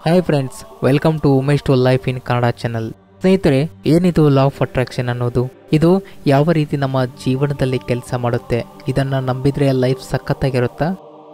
Hi friends, welcome to Umesh to life in Kannada channel. ಸ್ನೇಹಿತರೆ, ಏನಿದು law of attraction ಅನ್ನೋದು? ಇದು ಯಾವ ರೀತಿ ನಮ್ಮ ಜೀವನದಲ್ಲಿ ಕೆಲಸ ಮಾಡುತ್ತೆ? ಇದನ್ನ ನಂಬಿದ್ರೆ ಲೈಫ್ ಸಖತ್ತಾಗಿರುತ್ತಾ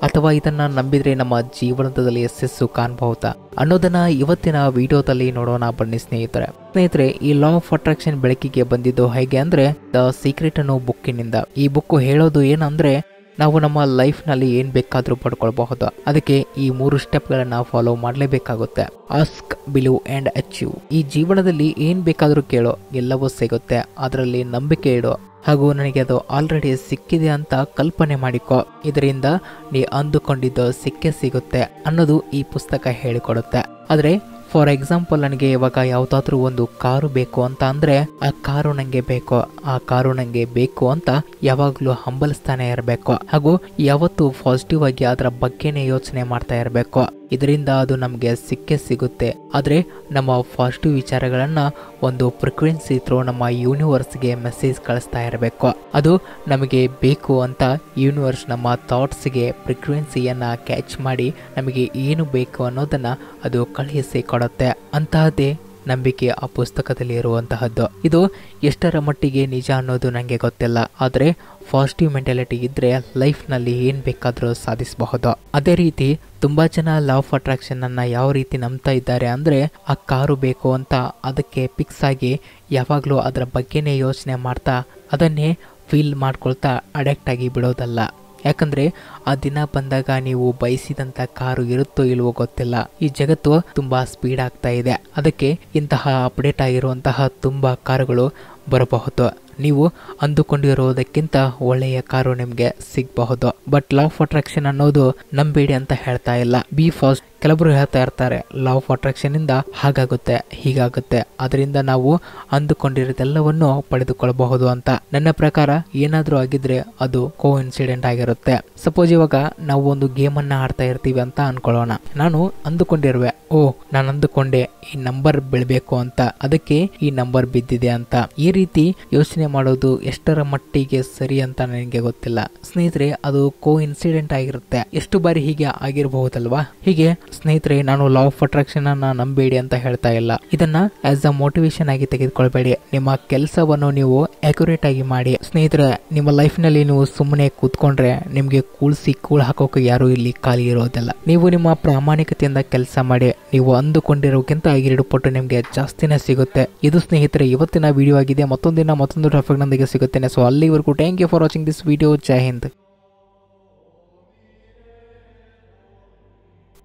ಅಥವಾ ಇದನ್ನ ನಂಬಿದ್ರೆ ನಮ್ಮ ಜೀವನದಲ್ಲಿ ಯಶಸ್ಸು ಕಾಣಬಹುದಾ ಅನ್ನೋದನ್ನ ಇವತ್ತಿನ ವಿಡಿಯೋದಲ್ಲಿ ನೋಡೋಣ ಬನ್ನಿ ಸ್ನೇಹಿತರೆ. ಈ ಲಾ ಆಫ್ ಅಟ್ರಾಕ್ಷನ್ ಬೆಳಕಿಗೆ ಬಂದಿದ್ದು ಹೇಗೆ ಅಂದ್ರೆ ದ ಸೀಕ್ರೆಟ್ ಅನ್ನೋ ಬುಕ್ಕಿನಿಂದ. ಈ ಬುಕ್ ಹೇಳೋದು ಏನಂದ್ರೆ ನಾವು ನಮ್ಮ ಲೈಫ್ ನಲ್ಲಿ ಏನ್ ಬೇಕಾದ್ರೂ ಪಡ್ಕೊಳ್ಬಹುದು. ಅದಕ್ಕೆ ಈ 3 ಸ್ಟೆಪ್ ಗಳನ್ನ ಫಾಲೋ ಮಾಡಲೇಬೇಕಾಗುತ್ತೆ. Ask, believe and achieve. ಈ ಜೀವನದಲ್ಲಿ ಏನ್ ಬೇಕಾದ್ರೂ ಕೇಳೋ, ಎಲ್ಲವೂ ಸಿಗುತ್ತೆ. ಅದರಲ್ಲಿ ನಂಬಿಕೆ ಇಡೋ ಹಾಗೂ ನನಗೆ ಅದು ಆಲ್ರೆಡಿ ಸಿಕ್ಕಿದೆ ಅಂತ ಕಲ್ಪನೆ ಮಾಡಿಕೊ. ಇದರಿಂದ ನೀ ಅಂದುಕೊಂಡಿದ್ದು ಸಿಕ್ಕೇ ಸಿಗುತ್ತೆ ಅನ್ನೋದು ಈ ಪುಸ್ತಕ ಹೇಳಿಕೊಡುತ್ತೆ. ಆದ್ರೆ ಫಾರ್ ಎಕ್ಸಾಂಪಲ್, ನನಗೆ ಇವಾಗ ಯಾವ್ದಾದ್ರು ಒಂದು ಕಾರು ಬೇಕು ಅಂತ ಅಂದ್ರೆ ಆ ಕಾರು ನಂಗೆ ಬೇಕು ಅಂತ ಯಾವಾಗ್ಲೂ ಹಂಬಲಿಸ್ತಾನೆ ಇರಬೇಕು ಹಾಗೂ ಯಾವತ್ತು ಪಾಸಿಟಿವ್ ಆಗಿ ಅದರ ಬಗ್ಗೆನೇ ಯೋಚನೆ ಮಾಡ್ತಾ ಇರಬೇಕು. ಇದರಿಂದ ಅದು ನಮ್ಗೆ ಸಿಕ್ಕೇ ಸಿಗುತ್ತೆ. ಆದ್ರೆ ನಮ್ಮ ಪಾಸಿಟಿವ್ ವಿಚಾರಗಳನ್ನ ಒಂದು ಫ್ರೀಕ್ವೆನ್ಸಿ ಥ್ರೂ ನಮ್ಮ ಯೂನಿವರ್ಸ್ಗೆ ಮೆಸೇಜ್ ಕಳಿಸ್ತಾ ಇರಬೇಕು. ಅದು ನಮಗೆ ಬೇಕು ಅಂತ ಯೂನಿವರ್ಸ್ ನಮ್ಮ ಥಾಟ್ಸ್ಗೆ ಫ್ರೀಕ್ವೆನ್ಸಿಯನ್ನ ಕ್ಯಾಚ್ ಮಾಡಿ ನಮಗೆ ಏನು ಬೇಕು ಅನ್ನೋದನ್ನ ಅದು ಕಳುಹಿಸಿ ಕೊಡುತ್ತೆ. ಅಂತಹದ್ದೇ ನಂಬಿಕೆ ಆ ಪುಸ್ತಕದಲ್ಲಿ ಇರುವಂತಹದ್ದು. ಇದು ಎಷ್ಟರ ಮಟ್ಟಿಗೆ ನಿಜ ಅನ್ನೋದು ನಂಗೆ ಗೊತ್ತಿಲ್ಲ. ಆದ್ರೆ ಪಾಸಿಟಿವ್ ಮೆಂಟಾಲಿಟಿ ಇದ್ರೆ ಲೈಫ್ ನಲ್ಲಿ ಏನ್ ಬೇಕಾದ್ರೂ ಸಾಧಿಸಬಹುದು. ಅದೇ ರೀತಿ ತುಂಬಾ ಜನ ಲಾ ಆಫ್ ಅಟ್ರಾಕ್ಷನ್ ಅನ್ನ ಯಾವ ರೀತಿ ನಂಬ್ತಾ ಇದ್ದಾರೆ ಅಂದ್ರೆ ಆ ಕಾರು ಬೇಕು ಅಂತ ಅದಕ್ಕೆ ಫಿಕ್ಸ್ ಆಗಿ ಯಾವಾಗ್ಲೂ ಅದರ ಬಗ್ಗೆನೇ ಯೋಚನೆ ಮಾಡ್ತಾ ಅದನ್ನೇ ಫೀಲ್ ಮಾಡ್ಕೊಳ್ತಾ ಅಡಿಕ್ಟ್ ಆಗಿ ಬಿಡೋದಲ್ಲ. ಯಾಕಂದ್ರೆ ಆ ದಿನ ಬಂದಾಗ ನೀವು ಬಯಸಿದಂತ ಕಾರು ಇರುತ್ತೋ ಇಲ್ವೋ ಗೊತ್ತಿಲ್ಲ. ಈ ಜಗತ್ತು ತುಂಬಾ ಸ್ಪೀಡ್ ಆಗ್ತಾ ಇದೆ. ಅದಕ್ಕೆ ಇಂತಹ ಅಪ್ಡೇಟ್ ಆಗಿರುವಂತಹ ತುಂಬಾ ಕಾರುಗಳು ಬರಬಹುದು. ನೀವು ಅಂದುಕೊಂಡಿರೋದಕ್ಕಿಂತ ಒಳ್ಳೆಯ ಕಾರು ನಿಮ್ಗೆ ಸಿಗಬಹುದು. ಬಟ್ ಲಾ ಆಫ್ ಅಟ್ರಾಕ್ಷನ್ ಅನ್ನೋದು ನಂಬೇಡಿ ಅಂತ ಹೇಳ್ತಾ ಇಲ್ಲ. B fast. ಕೆಲವರು ಹೇಳ್ತಾ ಇರ್ತಾರೆ ಲಾ ಆಫ್ ಅಟ್ರಾಕ್ಷನ್ ಇಂದ ಹಾಗಾಗುತ್ತೆ ಹೀಗಾಗುತ್ತೆ, ಅದರಿಂದ ನಾವು ಅಂದುಕೊಂಡಿರೋದೆಲ್ಲವನ್ನು ಪಡೆದುಕೊಳ್ಳಬಹುದು ಅಂತ. ನನ್ನ ಪ್ರಕಾರ ಏನಾದ್ರೂ ಆಗಿದ್ರೆ ಅದು ಕೋ ಇನ್ಸಿಡೆಂಟ್ ಆಗಿರುತ್ತೆ. ಸಪೋಸ್ ಇವಾಗ ನಾವು ಒಂದು ಗೇಮ್ ಅನ್ನ ಆಡ್ತಾ ಇರ್ತೀವಿ ಅಂತ ಅನ್ಕೊಳ್ಳೋಣ. ನಾನು ಅಂದುಕೊಂಡಿರುವೆ, ನಾನು ಅಂದುಕೊಂಡೆ ಈ ನಂಬರ್ ಬೀಳ್ಬೇಕು ಅಂತ, ಅದಕ್ಕೆ ಈ ನಂಬರ್ ಬಿದ್ದಿದೆ ಅಂತ. ಈ ರೀತಿ ಯೋಚನೆ ಮಾಡೋದು ಎಷ್ಟರ ಮಟ್ಟಿಗೆ ಸರಿ ಅಂತ ನನಗೆ ಗೊತ್ತಿಲ್ಲ ಸ್ನೇಹಿತರೆ. ಅದು ಕೋ ಇನ್ಸಿಡೆಂಟ್ ಆಗಿರುತ್ತೆ. ಎಷ್ಟು ಬಾರಿ ಹೀಗೆ ಆಗಿರಬಹುದಲ್ವಾ? ಹೀಗೆ ಸ್ನೇಹಿತರೆ, ನಾನು ಲಾ ಆಫ್ ಅಟ್ರಾಕ್ಷನ್ ಅನ್ನ ನಂಬೇಡಿ ಅಂತ ಹೇಳ್ತಾ ಇಲ್ಲ. ಇದನ್ನ ಆಸ್ ಅ ಮೋಟಿವೇಶನ್ ಆಗಿ ತೆಗೆದುಕೊಳ್ಬೇಡಿ. ನಿಮ್ಮ ಕೆಲಸವನ್ನು ನೀವು ಅಕ್ಯುರೇಟ್ ಆಗಿ ಮಾಡಿ. ಸ್ನೇಹಿತರೆ, ನಿಮ್ಮ ಲೈಫ್ ನಲ್ಲಿ ನೀವು ಸುಮ್ಮನೆ ಕೂತ್ಕೊಂಡ್ರೆ ನಿಮ್ಗೆ ಕೂಳ್ ಹಾಕೋಕೆ ಯಾರು ಇಲ್ಲಿ ಖಾಲಿ ಇರೋದಿಲ್ಲ. ನೀವು ನಿಮ್ಮ ಪ್ರಾಮಾಣಿಕತೆಯಿಂದ ಕೆಲಸ ಮಾಡಿ. ನೀವು ಅಂದುಕೊಂಡಿರೋಕ್ಕಿಂತ 2 ಪಟ್ಟು ನಿಮ್ಗೆ ಜಾಸ್ತಿನೇ ಸಿಗುತ್ತೆ. ಇದು ಸ್ನೇಹಿತರೆ ಇವತ್ತಿನ ವಿಡಿಯೋ ಆಗಿದೆ. ಮತ್ತೊಂದು ಟಾಪಿಕ್ ನೊಂದಿಗೆ ಸಿಗುತ್ತೇನೆ. ಸೊ ಅಲ್ಲಿವರೆಗೂ thank you for watching this video. ಜೈ ಹಿಂದ್.